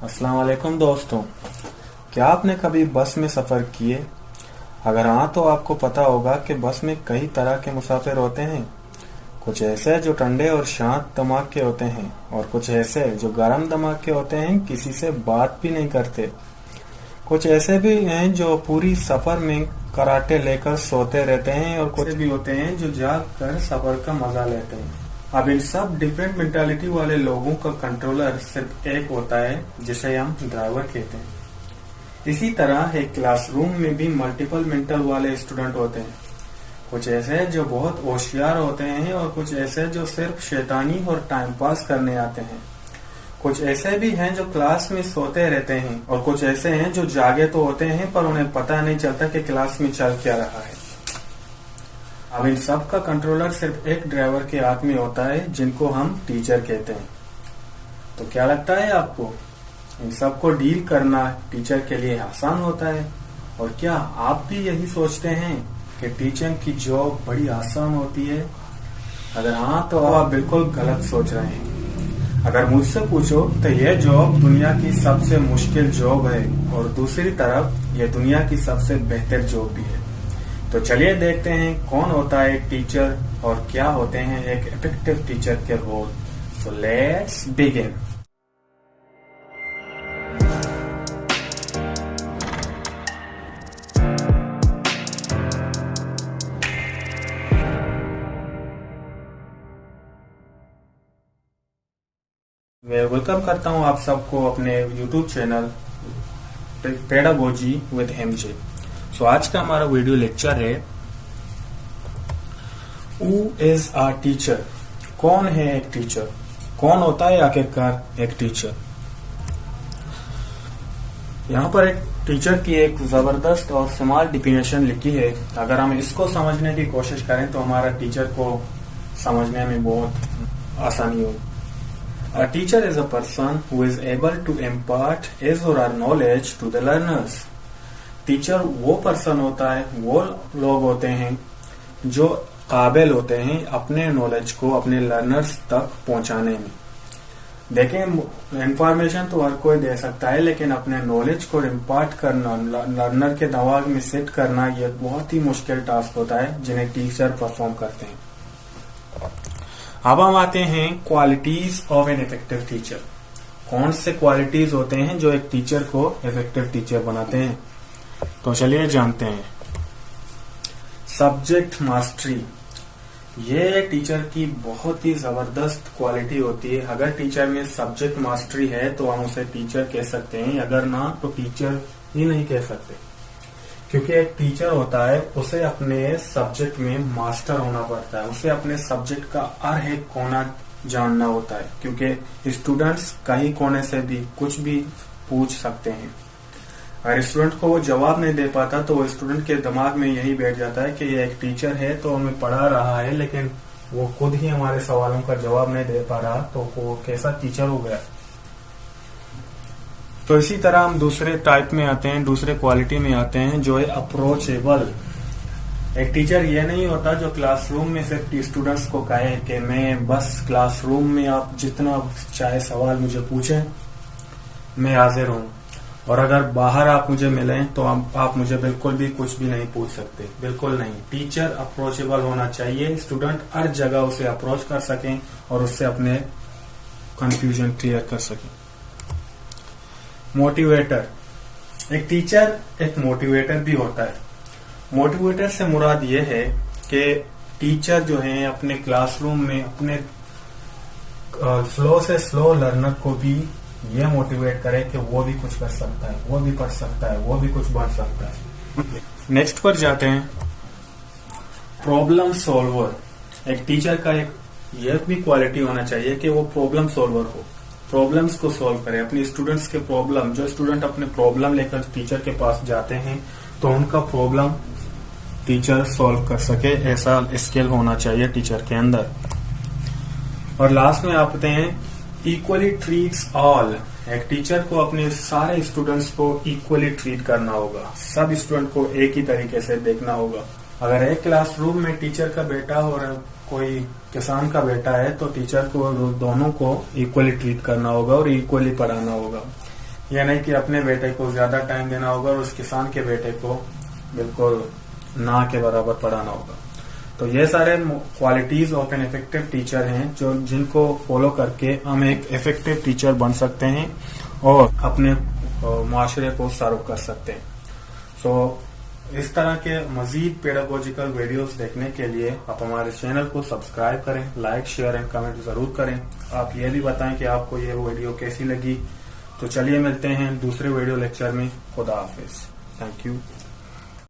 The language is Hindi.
अस्सलाम वालेकुम दोस्तों। क्या आपने कभी बस में सफ़र किए? अगर हाँ तो आपको पता होगा कि बस में कई तरह के मुसाफिर होते हैं। कुछ ऐसे जो ठंडे और शांत दिमाग के होते हैं और कुछ ऐसे जो गर्म दिमाग के होते हैं, किसी से बात भी नहीं करते। कुछ ऐसे भी हैं जो पूरी सफ़र में कराटे लेकर सोते रहते हैं और कुछ भी होते हैं जो जाग कर सफ़र का मज़ा लेते हैं। अब इन सब डिफरेंट मेंटालिटी वाले लोगों का कंट्रोलर सिर्फ एक होता है, जिसे हम ड्राइवर कहते हैं। इसी तरह एक क्लासरूम में भी मल्टीपल मेंटल वाले स्टूडेंट होते हैं। कुछ ऐसे जो बहुत होशियार होते हैं और कुछ ऐसे जो सिर्फ शैतानी और टाइम पास करने आते हैं। कुछ ऐसे भी हैं जो क्लास में सोते रहते हैं और कुछ ऐसे हैं जो जागे तो होते हैं पर उन्हें पता नहीं चलता कि क्लास में चल क्या रहा है। अब इन सब का कंट्रोलर सिर्फ एक ड्राइवर के हाथ में होता है, जिनको हम टीचर कहते हैं। तो क्या लगता है आपको, इन सब को डील करना टीचर के लिए आसान होता है? और क्या आप भी यही सोचते हैं कि टीचिंग की जॉब बड़ी आसान होती है? अगर हाँ तो आप बिल्कुल गलत सोच रहे हैं। अगर मुझसे पूछो तो यह जॉब दुनिया की सबसे मुश्किल जॉब है और दूसरी तरफ यह दुनिया की सबसे बेहतर जॉब भी है। तो चलिए देखते हैं कौन होता है टीचर और क्या होते हैं एक इफेक्टिव टीचर के रोल। So let's begin. मैं वेलकम करता हूं आप सबको अपने YouTube channel pedagogy with MJ. So आज का हमारा वीडियो लेक्चर है हु इज अ टीचर। कौन है एक टीचर? कौन होता है आखिरकार एक टीचर? यहाँ पर एक टीचर की एक जबरदस्त और स्मार्ट डिफिनेशन लिखी है। अगर हम इसको समझने की कोशिश करें तो हमारा टीचर को समझने में बहुत आसानी होगी। A teacher is a person who is able to impart his or her knowledge to the learners. Teacher वो पर्सन होता है, वो लोग होते हैं जो काबिल होते हैं अपने नॉलेज को अपने लर्नर्स तक पहुंचाने में। देखें, इंफॉर्मेशन तो हर कोई दे सकता है, लेकिन अपने नॉलेज को इम्पार्ट करना, लर्नर के दिमाग में सेट करना, यह बहुत ही मुश्किल टास्क होता है जिन्हें टीचर परफॉर्म करते हैं। अब हम आते हैं qualities of an effective teacher. कौन से क्वालिटीज होते हैं जो एक टीचर को इफेक्टिव टीचर बनाते हैं? तो चलिए जानते हैं। सब्जेक्ट मास्टरी, ये टीचर की बहुत ही जबरदस्त क्वालिटी होती है। अगर टीचर में सब्जेक्ट मास्टरी है तो हम उसे टीचर कह सकते हैं, अगर ना तो टीचर ही नहीं कह सकते। क्योंकि एक टीचर होता है, उसे अपने सब्जेक्ट में मास्टर होना पड़ता है, उसे अपने सब्जेक्ट का हर एक कोना जानना होता है। क्योंकि स्टूडेंट्स कहीं कोने से भी कुछ भी पूछ सकते हैं। अगर स्टूडेंट को वो जवाब नहीं दे पाता तो वो स्टूडेंट के दिमाग में यही बैठ जाता है कि ये एक टीचर है तो हमें पढ़ा रहा है, लेकिन वो खुद ही हमारे सवालों का जवाब नहीं दे पा रहा, तो वो कैसा टीचर हो गया। तो इसी तरह हम दूसरे टाइप में आते हैं, दूसरे क्वालिटी में आते हैं जो है अप्रोचेबल। एक टीचर ये नहीं होता जो क्लासरूम में सिर्फ स्टूडेंट्स को कहे कि मैं बस क्लासरूम में आप जितना चाहे सवाल मुझे पूछें, मैं हाजिर हूँ, और अगर बाहर आप मुझे मिलें तो आप मुझे बिल्कुल भी कुछ भी नहीं पूछ सकते। बिल्कुल नहीं। टीचर अप्रोचेबल होना चाहिए, स्टूडेंट हर जगह उसे अप्रोच कर सकें और उससे अपने कंफ्यूजन क्लियर कर सकें। मोटिवेटर, एक टीचर एक मोटिवेटर भी होता है। मोटिवेटर से मुराद ये है कि टीचर जो है अपने क्लासरूम में अपने स्लो से स्लो लर्नर को भी ये मोटिवेट करे कि वो भी कुछ कर सकता है, वो भी पढ़ सकता है, वो भी कुछ बन सकता है। नेक्स्ट पर जाते हैं, प्रॉब्लम सॉल्वर। एक टीचर का एक यह भी क्वालिटी होना चाहिए कि वो प्रॉब्लम सॉल्वर हो, प्रॉब्लम्स को सॉल्व करे। अपने स्टूडेंट्स के प्रॉब्लम, जो स्टूडेंट अपने प्रॉब्लम लेकर टीचर के पास जाते हैं तो उनका प्रॉब्लम टीचर सॉल्व कर सके, ऐसा स्किल होना चाहिए टीचर के अंदर। और लास्ट में आते हैं इक्वली ट्रीट्स ऑल। एक टीचर को अपने सारे स्टूडेंट्स को इक्वली ट्रीट करना होगा, सब स्टूडेंट को एक ही तरीके से देखना होगा। अगर एक क्लासरूम में टीचर का बेटा और कोई किसान का बेटा है तो टीचर को दोनों को इक्वली ट्रीट करना होगा और इक्वली पढ़ाना होगा। यह नहीं कि अपने बेटे को ज्यादा टाइम देना होगा और उस किसान के बेटे को बिल्कुल ना के बराबर पढ़ाना होगा। तो ये सारे qualities of an effective teacher हैं जो जिनको फॉलो करके हम एक इफेक्टिव टीचर बन सकते हैं और अपने मुआशरे को सर्व कर सकते हैं। सो इस तरह के मजीद पेडागोजिकल वीडियोस देखने के लिए आप हमारे चैनल को सब्सक्राइब करें, लाइक, शेयर एंड कमेंट जरूर करें। आप ये भी बताएं कि आपको ये वीडियो कैसी लगी। तो चलिए मिलते हैं दूसरे वीडियो लेक्चर में। खुदा हाफिज। Thank you.